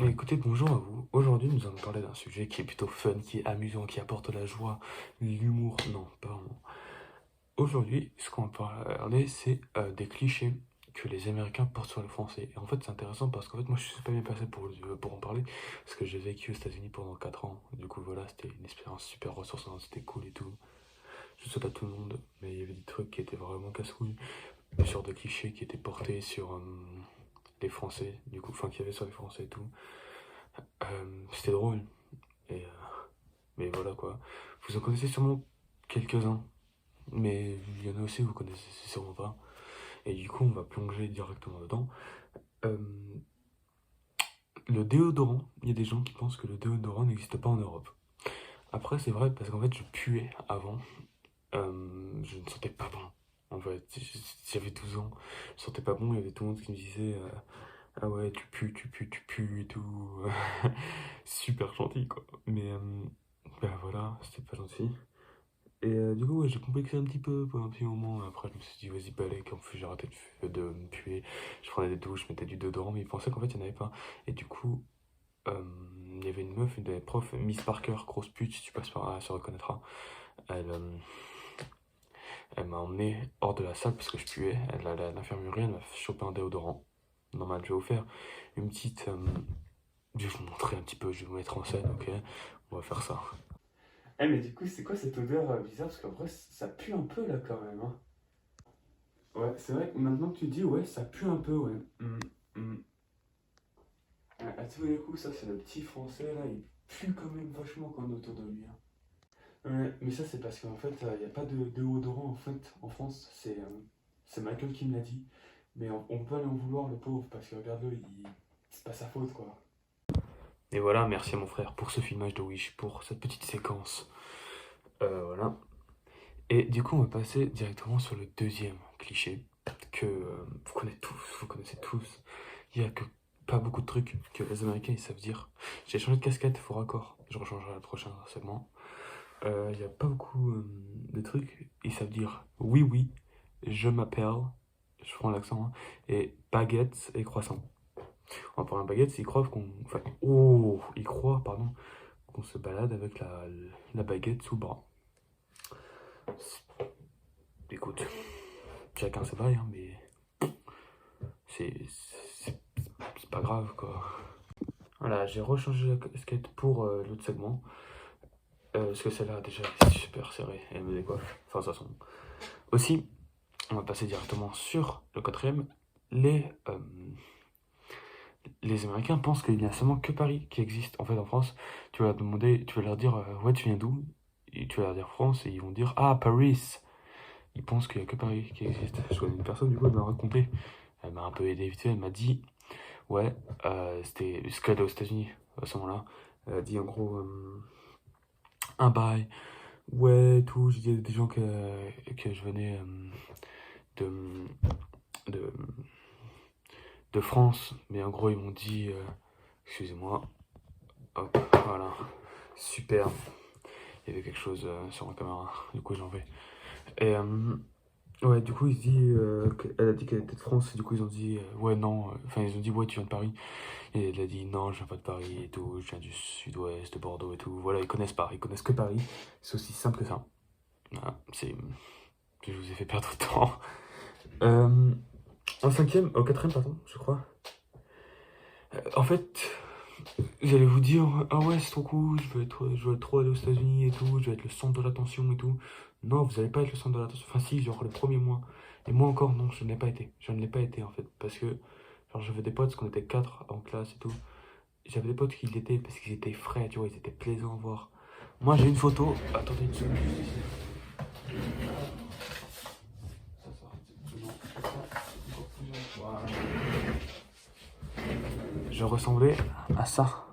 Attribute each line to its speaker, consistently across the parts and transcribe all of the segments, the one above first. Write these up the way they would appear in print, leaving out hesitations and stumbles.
Speaker 1: Écoutez, bonjour à vous. Aujourd'hui, nous allons parler d'un sujet qui est plutôt fun, qui est amusant, qui apporte la joie, l'humour. Non, pas vraiment. Aujourd'hui, ce qu'on va parler, c'est des clichés que les Américains portent sur le français. Et en fait, c'est intéressant parce qu'en fait, moi, je suis pas bien passé pour en parler, parce que j'ai vécu aux États-Unis pendant 4 ans. Du coup, voilà, c'était une expérience super ressourçante, c'était cool et tout. Je souhaite à tout le monde, mais il y avait des trucs qui étaient vraiment casse-couilles, des sortes de clichés qui étaient portés sur les Français, du coup, enfin, qu'il y avait sur les Français et tout. C'était drôle. Et, mais voilà quoi. Vous en connaissez sûrement quelques-uns, mais il y en a aussi que vous connaissez sûrement pas. Et du coup, on va plonger directement dedans. Euh, le déodorant, il y a des gens qui pensent que le déodorant n'existe pas en Europe. Après, c'est vrai parce qu'en fait, je puais avant. Je ne sentais pas bon. En fait, j'avais 12 ans, je sentais pas bon. Il y avait tout le monde qui me disait ah ouais, tu pues et tout. Super gentil quoi. Mais bah voilà, c'était pas gentil. Et du coup, ouais, j'ai complexé un petit peu pendant un petit moment. Après, je me suis dit, vas-y, balèque. En plus, j'ai arrêté de me puer. Je prenais des douches, je mettais du déodorant, mais ils pensaient qu'en fait, il n'y en avait pas. Et du coup, euh, il y avait une meuf, une des profs, Miss Parker, grosse pute, si tu passes par là, elle se reconnaîtra. Elle, elle m'a emmené hors de la salle parce que je puais. Elle allait à l'infirmerie, elle m'a chopé un déodorant. Normal, je vais vous faire une petite. Je vais vous montrer un petit peu, je vais vous mettre en scène, ok? On va faire ça. Eh, mais du coup, c'est quoi cette odeur bizarre? Parce qu'en vrai, ça pue un peu là quand même, hein. Ouais, c'est vrai que maintenant que tu dis, ouais, ça pue un peu, ouais. Mm. À tous les coups, ça, c'est le petit français, là, il pue quand même vachement quand on est autour de lui, hein. Ouais, mais ça, c'est parce qu'en fait, il n'y a pas de déodorant, en fait, en France. C'est Michael qui me l'a dit. Mais on peut aller en vouloir, le pauvre, parce que regarde-le, c'est pas sa faute, quoi. Et voilà, merci à mon frère pour ce filmage de Wish, pour cette petite séquence. Voilà. Et du coup, on va passer directement sur le deuxième cliché que vous connaissez tous. Il y a que pas beaucoup de trucs que les Américains ils savent dire. J'ai changé de casquette, faux raccord. Je rechangerai le prochain segment. Il y a pas beaucoup de trucs. Ils savent dire oui, oui, je m'appelle, je prends l'accent, hein, et baguette et croissant. En parlant de baguette, ils croient qu'on. Enfin, oh, ils croient, pardon, qu'on se balade avec la baguette sous le bras. Écoute, chacun ses bails, hein, mais c'est c'est pas grave quoi. Voilà, j'ai rechangé la casquette pour l'autre segment. Parce que celle-là déjà est super serrée, elle me décoiffe. Enfin, de toute façon. Aussi, on va passer directement sur le quatrième. Les Américains pensent qu'il n'y a seulement que Paris qui existe. En fait, en France, tu vas leur demander, tu vas leur dire ouais, tu viens d'où? Et tu vas leur dire France et ils vont dire ah, Paris. Ils pensent qu'il n'y a que Paris qui existe. Je connais une personne, du coup, elle m'a raconté. Elle m'a un peu aidé vite fait. Elle m'a dit ouais, c'était ce qu'elle est aux États-Unis à ce moment-là. Elle a dit en gros un bail, ouais, tout. J'ai dit à des gens que je venais de, de, de France, mais en gros, ils m'ont dit, excusez-moi, hop, voilà, super. Il y avait quelque chose sur ma caméra, du coup, j'en vais. Et ouais, du coup, il se dit qu'elle a dit qu'elle était de France, et du coup, ils ont dit, ouais, non, enfin, ils ont dit, ouais, tu viens de Paris. Et elle a dit non, je viens pas de Paris et tout, je viens du sud-ouest, de Bordeaux et tout. Voilà, ils connaissent pas, ils connaissent que Paris. C'est aussi simple que ça. Voilà, je vous ai fait perdre de temps. Euh, en cinquième, au quatrième, pardon, je crois. En fait, j'allais vous dire, ah ouais, c'est trop cool, je veux être trop aller aux États-Unis et tout, je vais être le centre de l'attention et tout. Non, vous allez pas être le centre de l'attention. Enfin, si, genre le premier mois. Et moi encore, non, je ne l'ai pas été. Je ne l'ai pas été en fait. Parce que, genre, j'avais des potes, parce qu'on était quatre en classe et tout. J'avais des potes qui l'étaient parce qu'ils étaient frais, tu vois, ils étaient plaisants à voir. Moi, j'ai une photo. Attendez une seconde. Voilà. Je ressemblais à ça.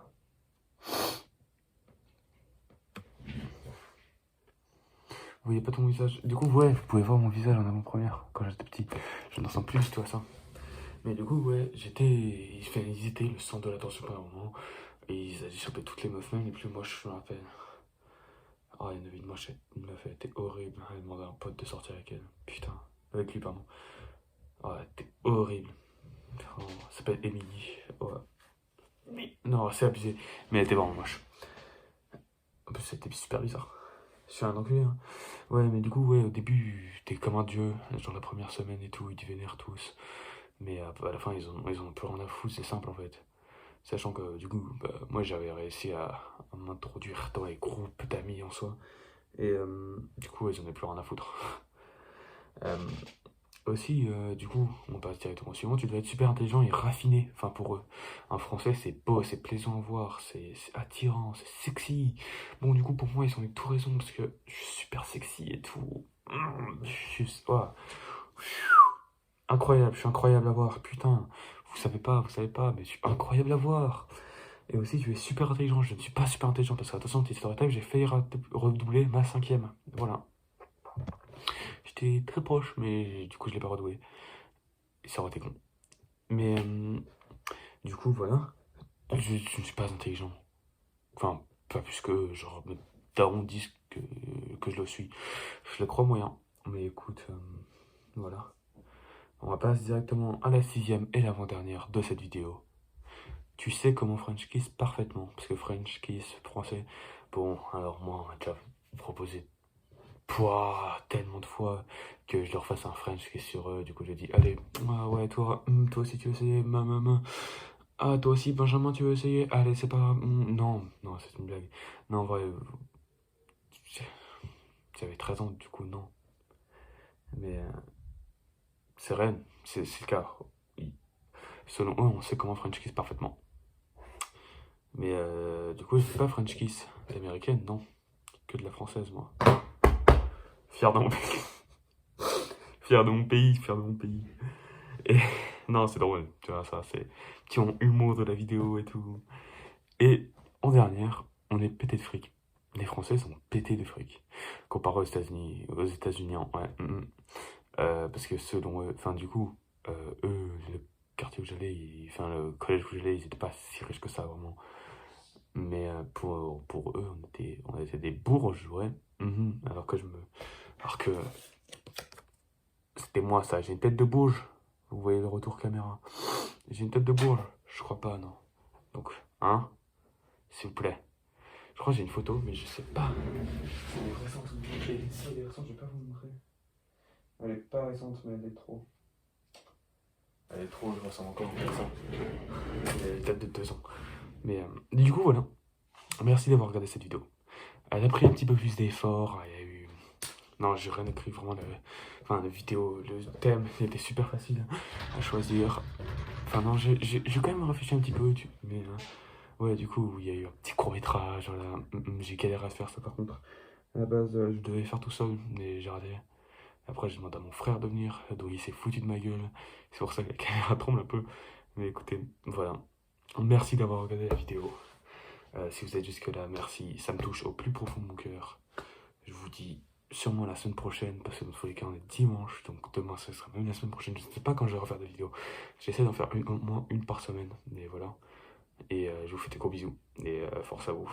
Speaker 1: Vous voyez pas ton visage. Du coup, ouais, vous pouvez voir mon visage en avant-première quand j'étais petit. Je n'en sens plus du tout à ça. Mais du coup, ouais, ils étaient le centre de l'attention pendant un moment. Et ils avaient chopé toutes les meufs, même les plus moches, je me rappelle. Oh, il y en avait une meuf, elle était horrible. Elle demandait à un pote de sortir avec elle. Putain. Avec lui, pardon. Oh, elle était horrible. Oh, elle s'appelle Emily. Ouais. Non, c'est abusé. Mais elle était vraiment moche. En plus, c'était super bizarre. Je suis un enculé, hein. Ouais, mais du coup, ouais, au début, t'es comme un dieu. Genre la première semaine et tout, ils te vénèrent tous. Mais à la fin, ils ont plus rien à foutre, c'est simple en fait. Sachant que du coup, bah, moi j'avais réussi à m'introduire dans les groupes d'amis en soi. Et du coup, ils en avaient plus rien à foutre. Euh, Aussi, du coup, on passe directement au suivant. Tu dois être super intelligent et raffiné. Enfin, pour eux. Un français, c'est beau, c'est plaisant à voir, c'est attirant, c'est sexy. Bon, du coup, pour moi, ils ont eu tout raison parce que je suis super sexy et tout. Je suis. Ouah. Incroyable, je suis incroyable à voir. Putain, vous savez pas, mais je suis incroyable à voir. Et aussi, tu es super intelligent. Je ne suis pas super intelligent parce que, attention, petite story time, j'ai failli redoubler ma cinquième. Voilà. J'étais très proche, mais du coup, je l'ai pas redoublé. Et ça aurait été con. Mais du coup, voilà. Je ne suis pas intelligent. Enfin, pas plus que, genre, mes darons disent que je le suis. Je le crois moyen. Mais écoute, voilà. On va passer directement à la sixième et l'avant-dernière de cette vidéo. Tu sais comment French kiss parfaitement, parce que French kiss français, bon, alors moi, on m'a déjà proposé tellement de fois que je leur fasse un French kiss sur eux, du coup je dis, allez, ouais, toi, toi aussi tu veux essayer, ah, toi aussi, Benjamin, tu veux essayer, allez, c'est pas grave, non, non, c'est une blague, non, en vrai, j'avais 13 ans, du coup, non, mais c'est vrai, c'est le cas, oui. Selon eux, on sait comment French kiss parfaitement. Mais du coup, je dis pas French kiss. L'américaine, non. Que de la française, moi. Fier de mon pays. Fier de mon pays, fier de mon pays. Et non, c'est drôle, tu vois, ça, c'est petit humour de la vidéo et tout. Et en dernière, on est pété de fric. Les Français sont pétés de fric. Comparé aux États-Unis, ouais. Parce que selon eux, enfin, du coup, eux, le quartier où j'allais, enfin, le collège où j'allais, ils étaient pas si riches que ça, vraiment. Mais pour eux, on était des bourges, ouais. Alors que c'était moi, ça. J'ai une tête de bourge. Vous voyez le retour caméra. J'ai une tête de bourge. Je crois pas, non. Donc, hein, s'il vous plaît. Je crois que j'ai une photo, mais je sais pas. Elle est récente. Si elle est récente, je vais pas vous montrer. Elle est pas récente, mais elle est trop. Elle est trop, je ressemble encore à ça. Elle date de 2 ans. Mais du coup, voilà. Merci d'avoir regardé cette vidéo. Elle a pris un petit peu plus d'effort. Il y a eu. Non, j'ai rien écrit vraiment. Enfin, la vidéo, le thème était super facile à choisir. Enfin, non, j'ai quand même réfléchi un petit peu. Mais ouais, du coup, il y a eu un petit court-métrage. Voilà. J'ai galéré à faire ça par contre. À la base, je devais faire tout seul, mais j'ai raté. Après, j'ai demandé à mon frère de venir, donc il s'est foutu de ma gueule. C'est pour ça que la caméra tremble un peu. Mais écoutez, voilà. Merci d'avoir regardé la vidéo. Si vous êtes jusque-là, merci. Ça me touche au plus profond de mon cœur. Je vous dis sûrement la semaine prochaine, parce que dans tous les cas, on est dimanche. Donc demain, ce sera même la semaine prochaine. Je ne sais pas quand je vais refaire des vidéos. J'essaie d'en faire au moins une par semaine. Mais voilà. Et je vous fais des gros bisous. Et force à vous.